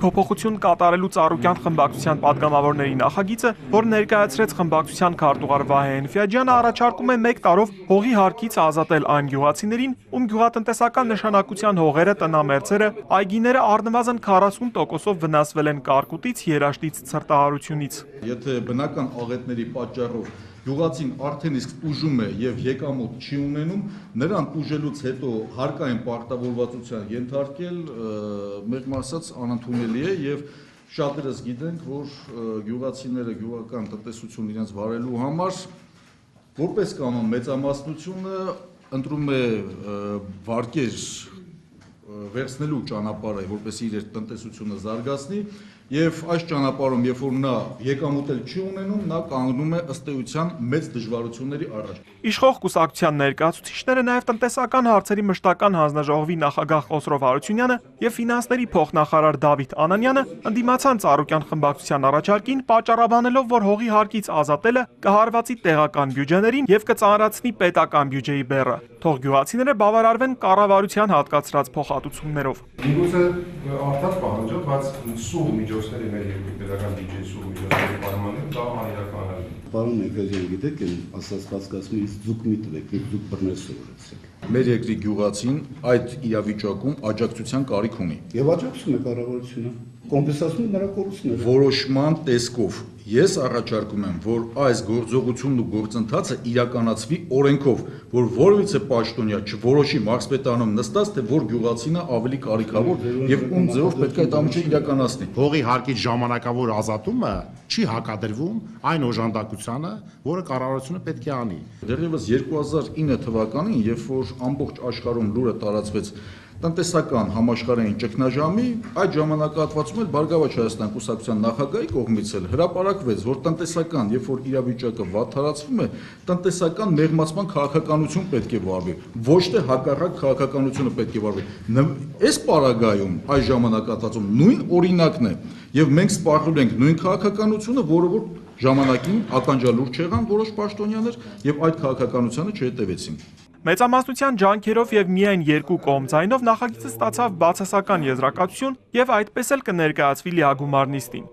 Փոփոխություն կատարելու Ծառուկյան խմբակցության պատգամավորների նախագիծը, որ ներկայացրեց խմբակցության քարտուղար Վահե Էնֆիաջյանը, առաջարկում է 1 տարով հողի հարկից ազատել այն գյուղացիներին, ում գյուղատնտեսական նշանակության հողերը, տնամերձերը, այգիները առնվազն 40%-ով վնասվել են կարկուտից, երաշտից, ցրտահարությունից։ Եթե բնական աղետների պատճառով գյուղացին արդեն իսկ տուժում է եւ եկամուտ չի ունենում, նրան տուժելուց հետո հարկային պարտավորվածության ենթարկել մեղմ ասած անընդունելի է եւ շատերս գիտենք, որ գյուղացիները գյուղական տնտեսություն իրենց վարելու համար որպես կանոն մեծամասնությունը ընտրում է վարկեր վերցնելու ճանապարհը, որպեսզի իր տնտեսությունը զարգացնի եւ այս ճանապարհում, երբ որ նա եկամուտ չի ունենում, նա կանգնում է ըստ էության մեծ դժվարությունների առաջ։ Իշխող կուսակցության ներկայացուցիչները նաեւ տնտեսական հարցերի մշտական հանձնաժողովի նախագահ Խոսրով Հարությունյանը եւ ֆինանսների փոխնախարար Դավիթ Անանյանը ընդդիմացան Ծառուկյան խմբակցության առաջարկին, պատճառաբանելով, որ հողի հարկից ազատելը կհարվածի տեղական բյուջեներին եւ կծանրացնի պետական բյուջեի բեռը, թող գյուղացիները բավարարվեն կառավարության հատկացրած փոխհատուցումներով։ Միգուցե արդած պահանջով, բայց սուղ միջոցների մեր երկրի պետական բյուջեի սուղ միջոցների պայմաններում դա անիրականանալի։ Պարոն Էնֆիաջյան, գիտեք, ասած պատկասումից ձուկ մի տվեք, ձուկ բռնել սովորեցրեք։ Մեր երկրի գյուղացին այդ իրավիճակում աջակցության կարիք ունի։ Եվ աջակցում է կառավարությունը, կոմպենսացնում նրա կորուստները։ Որոշման տեսքով ես առաջարկում եմ, որ այս գործողությունն ու գործընթացը իրականացվի օրենքով, որ որևիցե պաշտոնյա չորոշի մարզպետարանում նստած, թե որ գյուղացին է ավելի կարիքավոր եւ ում ձևով պետք է այդ ամենը իրականացնի։ Հողի հարկից ժամանակավոր ազատումը չի հակադրվում այն օժանդակությանը, որը կառավարությունը պետք է անի։ Դեռևս 2009 թվականին, երբ որ ամբողջ աշխարհում լուրը տարածվեց տնտեսական համաշխարհային ճգնաժամի, այդ ժամանակահատվածում էլ Բարգավաճ Հայաստան կուսակցության նախագահի կողմից էլ հրապարակվեց, որ տնտեսական, երբ որ իրավիճակը վատթարացվում է, տնտեսական մեղմացման քաղաքականություն պետք է վարվի, ոչ թե հակառակ քաղաքականությունը պետք է վարվի։ Այս պարագայում այս ժամանակահատվածում նույն օրինակն է, եւ մենք սպառնում ենք նույն քաղաքականությունը, որը որ ժամանակին ականջալուր չեղան որոշ պաշտոնյաներ եւ այդ քաղաքականությանը չհետեւեցին։ Մեծամասնության ջանքերով եւ միայն 2 կողմ ձայնով նախագիծը ստացավ բացասական եզրակացություն եւ այդպես էլ կներկայացվի լիագումար նիստին։